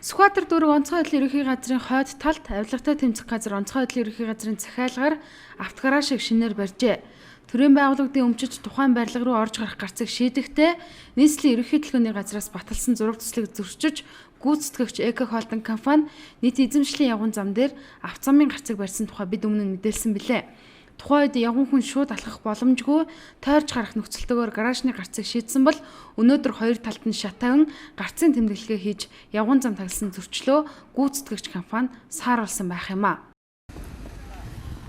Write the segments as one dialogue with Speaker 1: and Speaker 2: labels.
Speaker 1: Сүхбаатар дүүрэг онцгой байдлын ерөнхий газрын хойд талд авилгатай тэмцэх газар онцгой байдлын ерөнхий газрын захиалгаар автогаражийг шинээр барьжээ. Төрийн байгууллагын өмчөж тухайн барилга руу орж гарах гарцыг шийдэхдээ нийслэлийн ерөнхий төлөвлөгөөний газраас баталсан зураг төслийг зөрчиж гүйцэтгэгч Эко холдинг компани нийт эзэмшлийн явган зам дээр автозамын гарцыг барьсан тухай бид өмнө нь мэдээлсэн билээ. Тухайн үед явган хүн шууд алхах боломжгүй тойрч гарах нөхцөлтөөр гаражны гарцыг шийдсэн бол өнөөдөр хоёр талд нь шатаан гарцын тэмдэглэгээ хийж явган зам тагласан зөрчлөө гүйцэтгэгч компани сааруулсан байх юм а.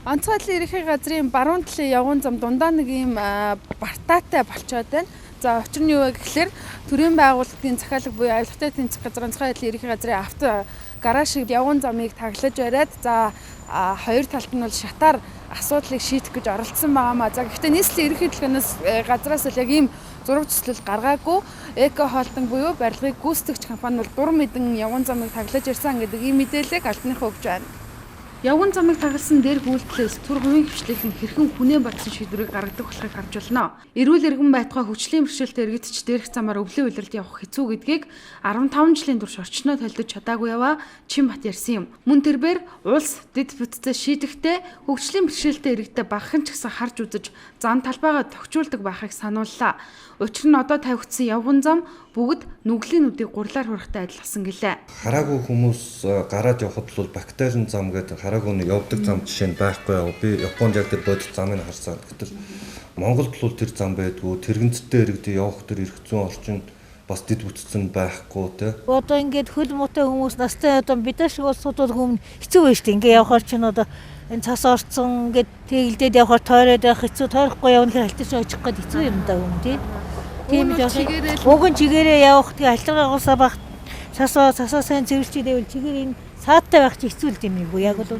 Speaker 1: Онцгой байдлын ерөнхий газрын баруун талын явган зам дундаа нэг юм бартаатай болцоод байна. За учир нь юу вэ гэхээр төрийн байгууллагын захиалга буюу авилгатай тэмцэх газар онцгой байдлын ерөнхий газрын авто гараж шиг явган замыг таглаж бариад за хоёр талд нь бол шатаар асуудлыг шийдэх гэж оролцсон байгаамаа. За гэхдээ нийслэлийн ерөнхий төлөвлөгөөнөөс газраас л яг ийм зураг төслөл гаргаагүй. Эко холдинг буюу барилгыг гүйцэтгэгч компани бол дур мэдэн явган замыг таглаж ирсэн гэдэг ийм мэдээллийг албаныхаа өгч байна. Явган замыг тагласан дээрх үйлдэлээс түр хувийн хвшлийнхэн хэрхэн хүнээ батсан шийдвэрийг гаргадаг болохыг харж байна. Эрүүл эргэн байтугай хөгжлийн бэрхшээлтэй иргэдч дээрх замаар өвлийн үйлрэлд явах хэцүү гэдгийг 15 жилийн турш орчноо толдож чадаагүй яваа Чинбат ярьсан юм. Мөн тэрээр улс дэд бүтцээ шийдэхдээ хөгжлийн бэрхшээлтэй иргэдэд багахан ч гэсэн харж үзэж зам талбайгаа тохижуулдаг байхыг санууллаа. Учир нь одоо тавигдсан явган зам бүгд нүглийн нүдийг гурлаар хурахтай адилхан гэлээ.
Speaker 2: Хараагүй хүмүүс гараад явхад бол бактерийн зам гэдэг хараагүй нэг явдаг зам жишээ нь байхгүй яа. Би Японд яг тэр бодит замыг харсан. Гэтэл Монголд бол тэр зам байдгүй. Тэрэгэнцтэй иргэдэд явах тэр эрх зүйн орчин бас дэд бүтцэн байхгүй те.
Speaker 3: Одоо ингээд хөл муутай хүмүүс настай одоо бид нар шиг улсууд бол хүм хэцүү байж тээ. Ингээ явахаар чинь одоо энэ цас орцсон ингээд тэгэлдээд явахаар тойроод явах хэцүү, тойрохгүй явна гэхээр алтаж очих гээд хэцүү юм да юм тий. Тийм л уг нь чигээрээ явах тэгээ алдаргаагуусаа баг цасаа сайн зэвэрчээвэл чигээр энэ саадтай байх чи хэцүү л юм уу яг бол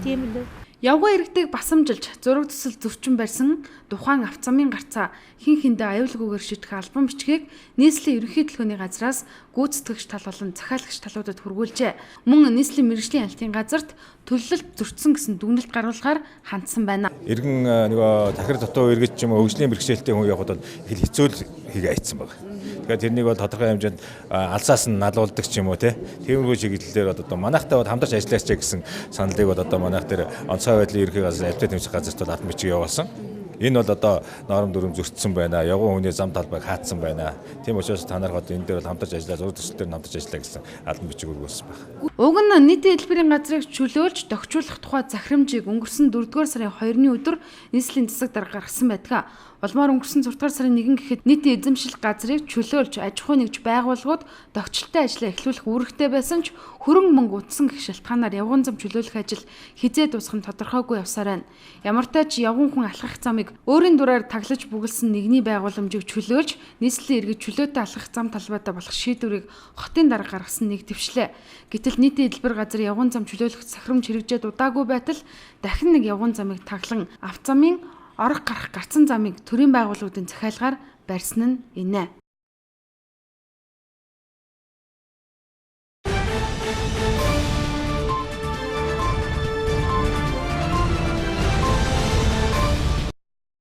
Speaker 3: тийм л.
Speaker 1: Явган иргэдийг басамжилж зураг төсөл зөрчин барьсан тухайн автозамын гарцаа хин хиндэ аюулгүйгээр шийдэх албан бичгийг нийслэлийн ерөнхий төлөвлөгөөний газраас гүйцэтгэгч тал болон захиалагч талуудад хүргүүлжээ. Мөн нийслэлийн мэргэжлийн албаны газарт төлөлт зөрчсөн гэсэн дүгнэлт гаргуулахаар хандсан байна.
Speaker 4: Иргэн нөгөө тахир дотоо иргэд ч юм уу хөгжлийн бэрхшээлтэй хүн явахад их хэцүү л хийгээ айцсан байна. Тэгэхээр тэрнийг бол тодорхой хэмжээнд алсаас нь налуулдаг ч юм уу тиймэрхүү чиглэлээр одоо манайхтай бол хамтарч ажиллаач гэсэн саналыг бол одоо манайх тэр онцгой байдлын ерөнхий газрын авилгатай тэмцэх газарт бол албан бичиг явуулсан. Энэ бол одоо норм дүрм зөрчсөн байна. Явган хүний зам талбайг хаацсан байна. Тийм учраас та нар одоо энэ дээр бол хамтарч ажиллаа, зураг төсөл дээр хамтарч ажиллаа гэсэн албан бичиг өргүүлсэн байна.
Speaker 1: Уг нь нийтийн хэлбэрийн газрыг чөлөөлж тохижуулах тухай захирамжийг өнгөрсөн 4-р сарын 2-ны өдөр нийслэлийн засаг дарга гаргасан байдаг. Улмаар өнгөрсөн 6-р сарын 1 гэхэд нийтийн эзэмшил газрыг чөлөөлж аж ахуй нэгж байгууллагууд догчлолтой ажлаа эхлүүлэх үүрэгтэй байсан ч хөрөнгө мөнгө утсан гэх шалтгаанаар явган зам чөлөөлөх ажил хизээ дуусах нь тодорхойгүй явсаар байна. Ямартай ч явган хүн алхах замыг өөрийн дураар таглаж бүгэлсэн нэгний байгууламжийг чөлөөлж нийслэлийн иргэд чөлөөтэй алхах зам талбайтай болох шийдвэрийг хотын дарга гаргасан нэг твшлээ. Гэтэл нийтийн хэлбэр газар явган зам чөлөөлөх сахирамж хэрэгжээд удаагүй байтал дахин нэг явган замыг таглан автозамын орох гарах гарцсан замыг төрийн байгууллагуудын захиалгаар барьсан нь инэ.